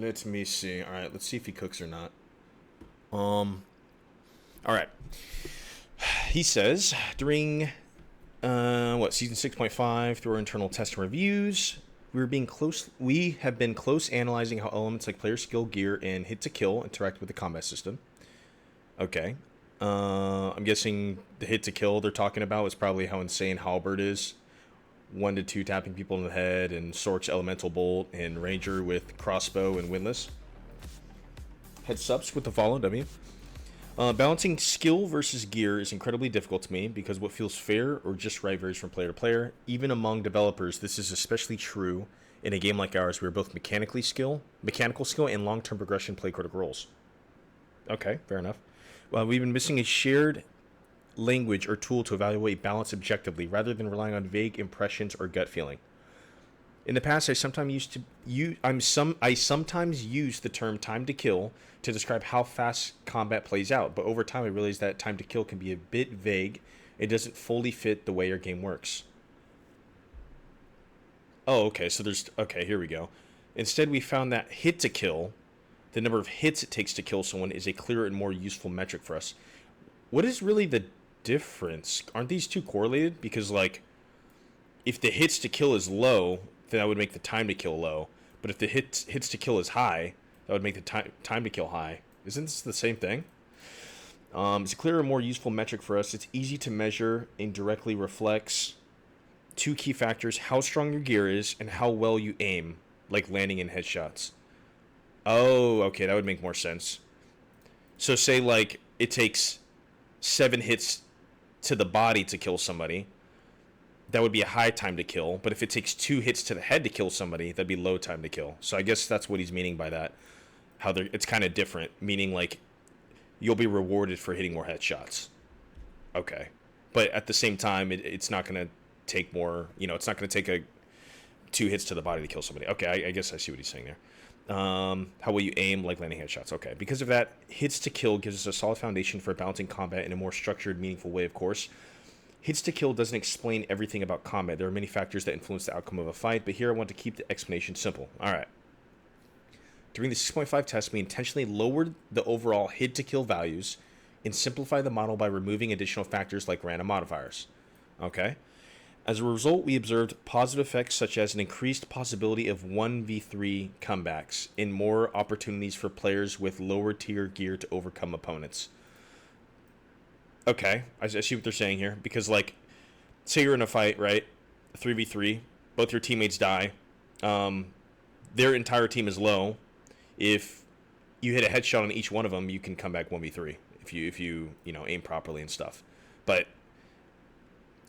Let me see. All right, let's see if he cooks or not. Um. All right. He says during season 6.5 through our internal test and reviews, we have been close analyzing how elements like player skill, gear, and hit to kill interact with the combat system. Okay. I'm guessing the hit to kill they're talking about is probably how insane Halberd is. 1 to 2 tapping people in the head, and Sork's elemental bolt, and Ranger with crossbow and windlass. Head subs with the follow W. Balancing skill versus gear is incredibly difficult to me because what feels fair or just right varies from player to player. Even among developers, this is especially true in a game like ours where both mechanical skill, and long-term progression play critical roles. Okay, fair enough. Well, we've been missing a shared language or tool to evaluate balance objectively rather than relying on vague impressions or gut feeling. In the past, I sometimes use the term time to kill to describe how fast combat plays out, but over time I realized that time to kill can be a bit vague. It doesn't fully fit the way our game works. Oh, okay, here we go. Instead, we found that hit to kill, the number of hits it takes to kill someone, is a clearer and more useful metric for us. What is really the difference? Aren't these two correlated? Because, like, if the hits to kill is low, then that would make the time to kill low. But if the hits to kill is high, that would make the time to kill high. Isn't this the same thing? It's a clearer and more useful metric for us. It's easy to measure and directly reflects two key factors: how strong your gear is and how well you aim, like landing in headshots. Oh, okay, that would make more sense. So say, like, it takes 7 hits to the body to kill somebody. That would be a high time to kill. But if it takes 2 hits to the head to kill somebody, that'd be low time to kill. So I guess that's what he's meaning by that. It's kind of different, meaning, like, you'll be rewarded for hitting more headshots. Okay. But at the same time, it's not going to take more, it's not going to take 2 hits to the body to kill somebody. Okay, I guess I see what he's saying there. How will you aim, like landing headshots? Okay. Because of that, hits to kill gives us a solid foundation for balancing combat in a more structured, meaningful way, of course. Hits to kill doesn't explain everything about combat. There are many factors that influence the outcome of a fight, but here I want to keep the explanation simple. Alright. During the 6.5 test, we intentionally lowered the overall hit to kill values and simplified the model by removing additional factors like random modifiers. Okay? As a result, we observed positive effects such as an increased possibility of 1v3 comebacks and more opportunities for players with lower tier gear to overcome opponents. Okay, I see what they're saying here. Because, like, say you're in a fight, right? 3v3, both your teammates die. Their entire team is low. If you hit a headshot on each one of them, you can come back 1v3 if you aim properly and stuff. But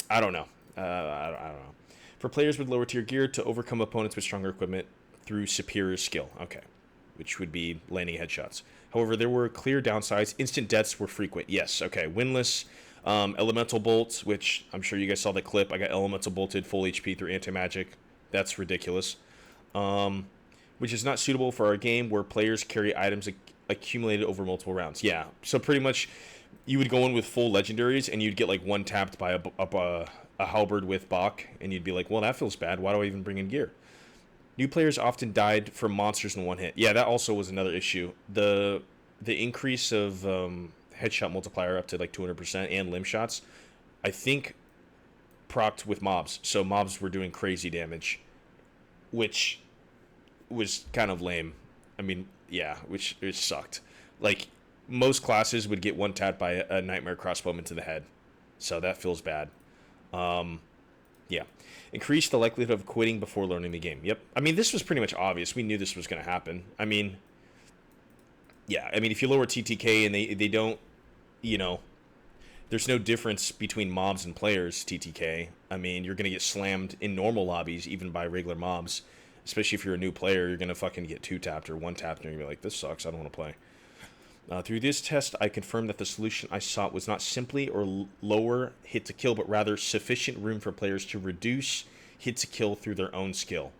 I don't know. I don't know. For players with lower tier gear to overcome opponents with stronger equipment through superior skill. Okay, which would be landing headshots. However, there were clear downsides. Instant deaths were frequent. Yes, okay. Windlass, elemental bolts, which I'm sure you guys saw the clip. I got elemental bolted full HP through anti-magic. That's ridiculous. Which is not suitable for our game where players carry items accumulated over multiple rounds. Yeah, so pretty much you would go in with full legendaries and you'd get like one tapped by a halberd with Bach, and you'd be like, well, that feels bad. Why do I even bring in gear? New players often died from monsters in one hit. Yeah, that also was another issue. The increase of headshot multiplier up to like 200% and limb shots, I think, procced with mobs. So mobs were doing crazy damage, which was kind of lame. I mean, yeah, which sucked. Like, most classes would get one tapped by a nightmare crossbowman to the head. So that feels bad. Yeah. Increase the likelihood of quitting before learning the game. Yep. I mean, this was pretty much obvious. We knew this was going to happen. I mean, yeah. I mean, if you lower TTK and they don't, there's no difference between mobs and players, TTK. I mean, you're going to get slammed in normal lobbies, even by regular mobs. Especially if you're a new player, you're going to fucking get 2-tapped or 1-tapped, and you're going to be like, this sucks, I don't want to play. Through this test, I confirmed that the solution I sought was not simply or lower hit to kill, but rather sufficient room for players to reduce hit to kill through their own skill.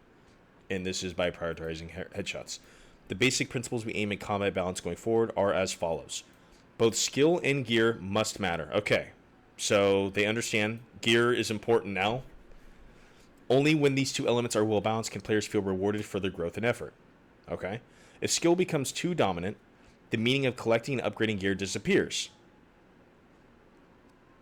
And this is by prioritizing headshots. The basic principles we aim at combat balance going forward are as follows. Both skill and gear must matter. Okay, so they understand gear is important now. Only when these two elements are well balanced can players feel rewarded for their growth and effort. Okay? If skill becomes too dominant, the meaning of collecting and upgrading gear disappears.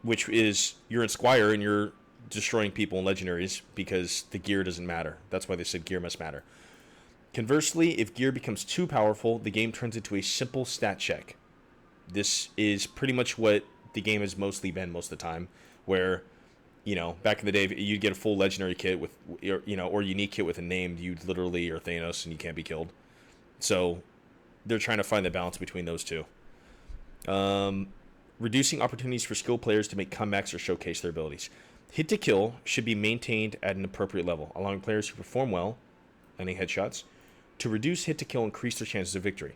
Which is, you're in Squire and you're destroying people in legendaries because the gear doesn't matter. That's why they said gear must matter. Conversely, if gear becomes too powerful, the game turns into a simple stat check. This is pretty much what the game has mostly been most of the time, where, you know, back in the day, you'd get a full legendary kit with, you know, or unique kit with a name, you literally are Thanos and you can't be killed. So they're trying to find the balance between those two. Reducing opportunities for skilled players to make comebacks or showcase their abilities. Hit to kill should be maintained at an appropriate level, allowing players who perform well, landing headshots, to reduce hit to kill and increase their chances of victory.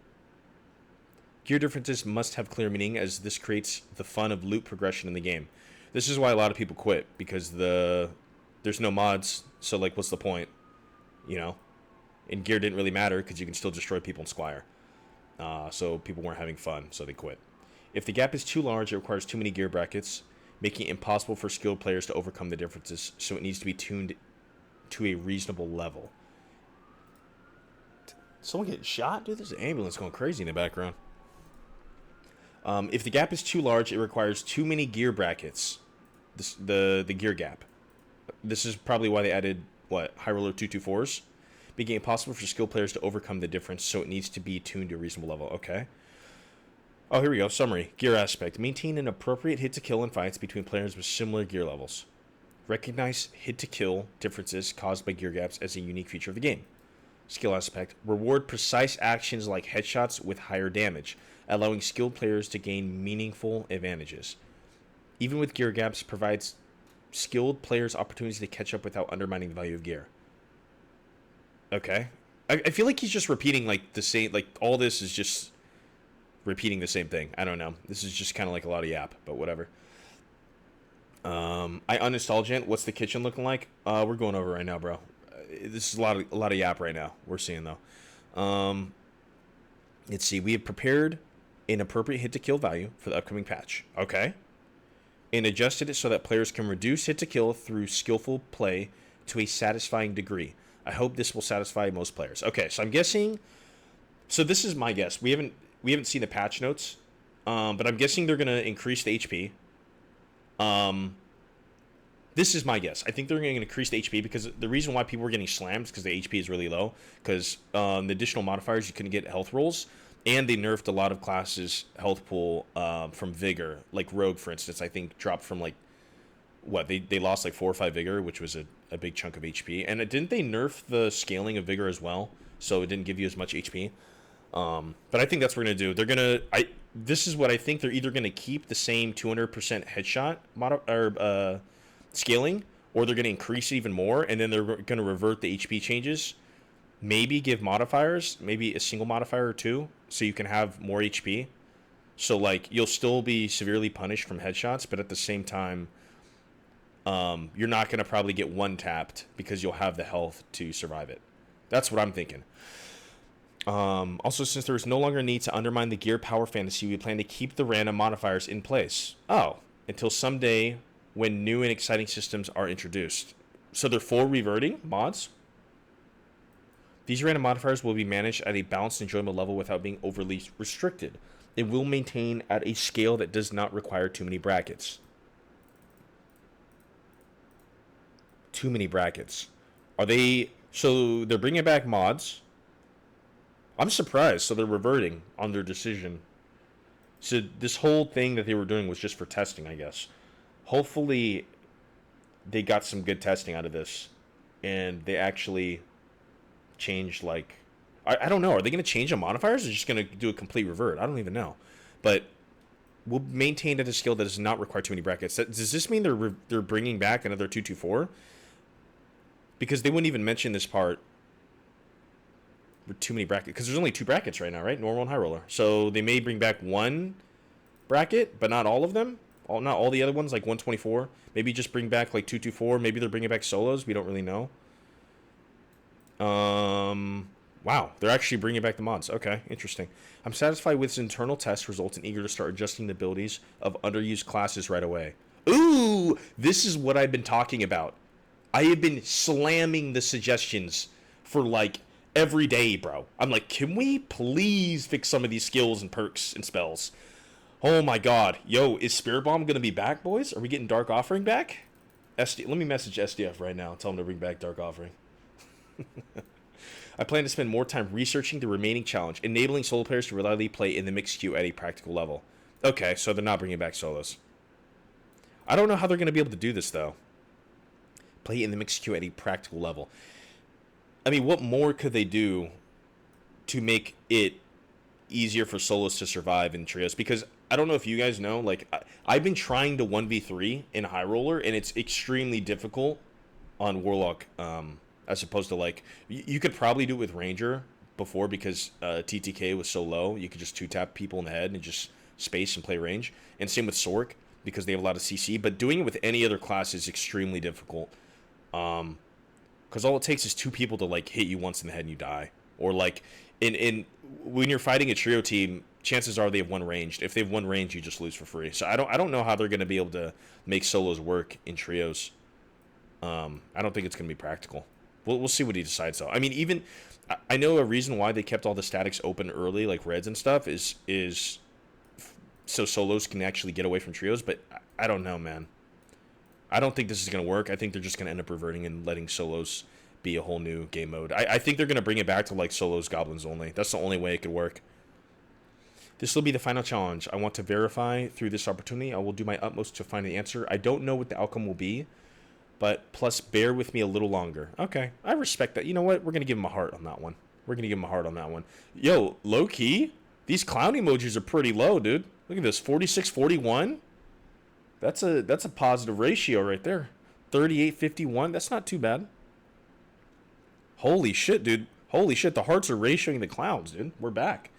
Gear differences must have clear meaning, as this creates the fun of loot progression in the game. This is why a lot of people quit, because there's no mods, so like what's the point? You know? And gear didn't really matter because you can still destroy people in Squire. So people weren't having fun, so they quit. If the gap is too large, it requires too many gear brackets, making it impossible for skilled players to overcome the differences, so it needs to be tuned to a reasonable level. Someone getting shot? Dude, there's an ambulance going crazy in the background. If the gap is too large, it requires too many gear brackets. The gear gap. This is probably why they added, high roller 224s? Making it impossible for skilled players to overcome the difference, so it needs to be tuned to a reasonable level. Okay. Oh, here we go. Summary. Gear aspect. Maintain an appropriate hit-to-kill in fights between players with similar gear levels. Recognize hit-to-kill differences caused by gear gaps as a unique feature of the game. Skill aspect. Reward precise actions like headshots with higher damage, allowing skilled players to gain meaningful advantages. Even with gear gaps, provides skilled players opportunities to catch up without undermining the value of gear. Okay. I feel like he's just repeating, like, the same, like, all this is just repeating the same thing. I don't know. This is just kind of like a lot of yap, but whatever. I uninstalled Gent. What's the kitchen looking like? We're going over right now, bro. This is a lot of yap right now. We're seeing though. Let's see. We have prepared an appropriate hit to kill value for the upcoming patch. Okay. And adjusted it so that players can reduce hit to kill through skillful play to a satisfying degree. I hope this will satisfy most players. Okay, so I'm guessing. So this is my guess. We haven't seen the patch notes, but I'm guessing they're gonna increase the HP. This is my guess. I think they're going to increase the HP because the reason why people were getting slammed is because the HP is really low. Because the additional modifiers, you couldn't get health rolls. And they nerfed a lot of classes' health pool from Vigor. Like Rogue, for instance, I think dropped from like... They lost like 4 or 5 Vigor, which was a big chunk of HP. And didn't they nerf the scaling of Vigor as well? So it didn't give you as much HP. But I think that's what we're going to do. They're going to... This is what I think. They're either going to keep the same 200% headshot scaling, or they're going to increase it even more, and then they're going to revert the HP changes. Maybe give modifiers, maybe a single modifier or two, so you can have more HP. So, like, you'll still be severely punished from headshots, but at the same time, you're not going to probably get one-tapped because you'll have the health to survive it. That's what I'm thinking. Also, since there is no longer a need to undermine the gear power fantasy, we plan to keep the random modifiers in place. Oh, until someday when new and exciting systems are introduced. So they're full reverting mods. These random modifiers will be managed at a balanced, enjoyable level without being overly restricted. It will maintain at a scale that does not require too many brackets. Too many brackets. So they're bringing back mods. I'm surprised. So they're reverting on their decision. So this whole thing that they were doing was just for testing, I guess. Hopefully they got some good testing out of this and they actually changed, like, I don't know, are they going to change the modifiers or just going to do a complete revert? I don't even know. But we'll maintain at a scale that does not require too many brackets. Does this mean they're bringing back another 224? Because they wouldn't even mention this part with too many brackets, because there's only 2 brackets right now, right? Normal and high roller. So they may bring back one bracket, but not all of them. Not all the other ones, like 124. Maybe just bring back like 224. Maybe they're bringing back solos. We don't really know. Wow, they're actually bringing back the mods. Okay, interesting. I'm satisfied with its internal test results and eager to start adjusting the abilities of underused classes right away. Ooh, this is what I've been talking about. I have been slamming the suggestions for like every day, bro. I'm like, can we please fix some of these skills and perks and spells? Oh my god. Yo, is Spirit Bomb going to be back, boys? Are we getting Dark Offering back? Let me message SDF right now. Tell them to bring back Dark Offering. I plan to spend more time researching the remaining challenge, enabling solo players to reliably play in the mixed queue at a practical level. Okay, so they're not bringing back solos. I don't know how they're going to be able to do this, though. Play in the mixed queue at a practical level. I mean, what more could they do to make it easier for solos to survive in trios? Because I don't know if you guys know, like, I've been trying to 1v3 in High Roller, and it's extremely difficult on Warlock, as opposed to, like, you could probably do it with Ranger before because TTK was so low. You could just 2-tap people in the head and just space and play range. And same with Sork because they have a lot of CC. But doing it with any other class is extremely difficult. Because all it takes is 2 people to, like, hit you once in the head and you die. Or, like, when you're fighting a trio team, chances are they have 1 ranged. If they have 1 range, you just lose for free. So I don't know how they're going to be able to make solos work in trios. I don't think it's going to be practical. We'll see what he decides, though. I mean, even I know a reason why they kept all the statics open early, like reds and stuff, is so solos can actually get away from trios. But I don't know, man. I don't think this is going to work. I think they're just going to end up reverting and letting solos be a whole new game mode. I think they're going to bring it back to, like, solos, goblins only. That's the only way it could work. This will be the final challenge. I want to verify through this opportunity. I will do my utmost to find the answer. I don't know what the outcome will be, but plus bear with me a little longer. Okay, I respect that. You know what? We're going to give him a heart on that one. Yo, low key, these clown emojis are pretty low, dude. Look at this, 46-41. That's a positive ratio right there. 38-51. That's not too bad. Holy shit, dude. Holy shit, the hearts are ratioing the clowns, dude. We're back.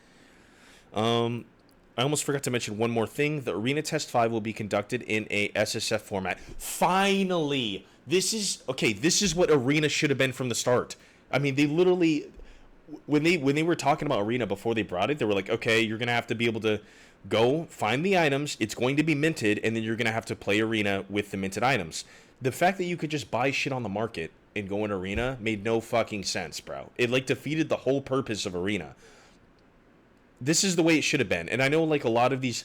I almost forgot to mention one more thing. The Arena Test 5 will be conducted in a SSF format. Finally! This is what Arena should have been from the start. I mean, they literally, when they were talking about Arena before they brought it, they were like, okay, you're going to have to be able to go find the items, it's going to be minted, and then you're going to have to play Arena with the minted items. The fact that you could just buy shit on the market and go in Arena made no fucking sense, bro. It, like, defeated the whole purpose of Arena. This is the way it should have been. And I know, like, a lot of these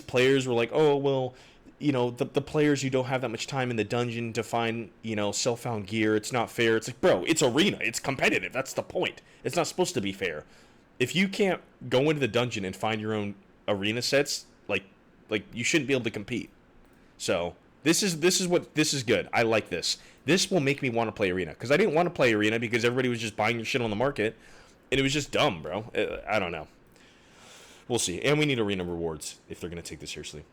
players were like, oh, well, you know, the players who don't have that much time in the dungeon to find, you know, self-found gear, it's not fair. It's like, bro, it's Arena. It's competitive. That's the point. It's not supposed to be fair. If you can't go into the dungeon and find your own Arena sets, like you shouldn't be able to compete. So this is good. I like this. This will make me want to play Arena, because I didn't want to play Arena because everybody was just buying your shit on the market, and it was just dumb, bro. I don't know. We'll see. And we need Arena rewards if they're going to take this seriously.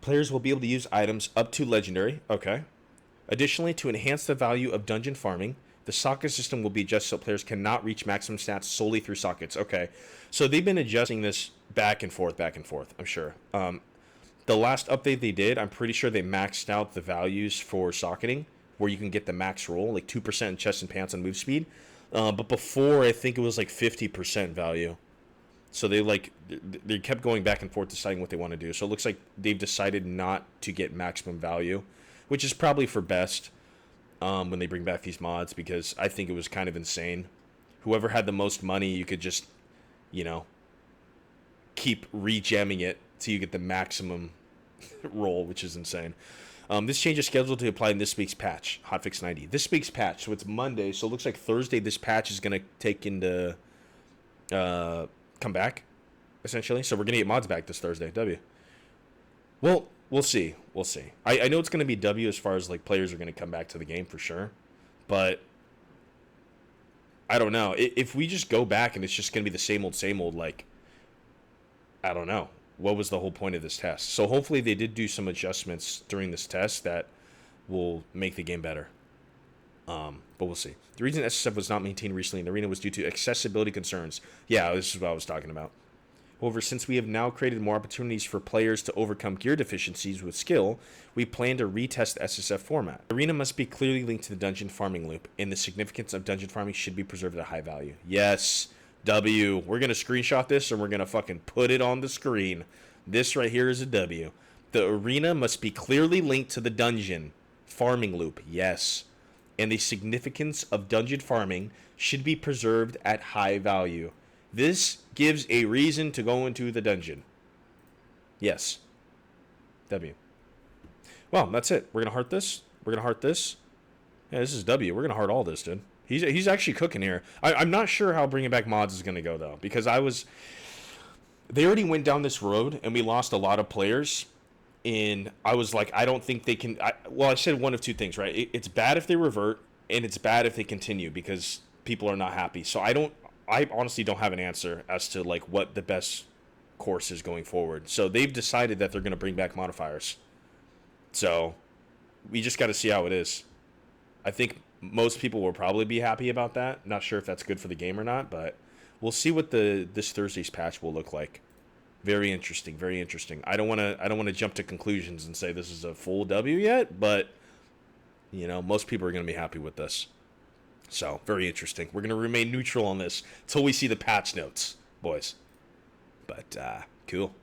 Players will be able to use items up to Legendary. Okay. Additionally, to enhance the value of dungeon farming, the socket system will be adjusted so players cannot reach maximum stats solely through sockets. Okay. So they've been adjusting this back and forth, I'm sure. The last update they did, I'm pretty sure they maxed out the values for socketing, where you can get the max roll, like 2% in chest and pants on move speed. But before, I think it was like 50% value. So they kept going back and forth deciding what they want to do. So it looks like they've decided not to get maximum value, which is probably for best when they bring back these mods, because I think it was kind of insane. Whoever had the most money, you could just, you know, keep rejamming it till you get the maximum roll, which is insane. This change is scheduled to apply in this week's patch, hotfix 90. This week's patch, so it's Monday, so it looks like Thursday this patch is going to take into... come back, essentially. So we're going to get mods back this Thursday. W. Well, we'll see. I know it's going to be W as far as, like, players are going to come back to the game for sure. But I don't know. If we just go back and it's just going to be the same old, like, I don't know. What was the whole point of this test? So hopefully they did do some adjustments during this test that will make the game better. But we'll see. The reason SSF was not maintained recently in the Arena was due to accessibility concerns. Yeah, this is what I was talking about. However, since we have now created more opportunities for players to overcome gear deficiencies with skill, we plan to retest the SSF format. Arena must be clearly linked to the dungeon farming loop, and the significance of dungeon farming should be preserved at a high value. Yes, W. We're going to screenshot this, and we're going to fucking put it on the screen. This right here is a W. The Arena must be clearly linked to the dungeon farming loop. Yes. and the significance of dungeon farming should be preserved at high value. This gives a reason to go into the dungeon. Yes. W. Well, that's it. We're going to heart this. We're going to heart this. Yeah, this is W. We're going to heart all this, dude. He's actually cooking here. I'm not sure how bringing back mods is going to go, though, because they already went down this road, and we lost a lot of players. And I was like, I don't think they can. I said one of two things, right? It's bad if they revert, and it's bad if they continue because people are not happy. So I honestly don't have an answer as to like what the best course is going forward. So they've decided that they're going to bring back modifiers. So we just got to see how it is. I think most people will probably be happy about that. Not sure if that's good for the game or not, but we'll see what this Thursday's patch will look like. Very interesting, very interesting. I don't want to jump to conclusions and say this is a full W yet, but most people are going to be happy with this. So, very interesting. We're going to remain neutral on this until we see the patch notes, boys. But cool.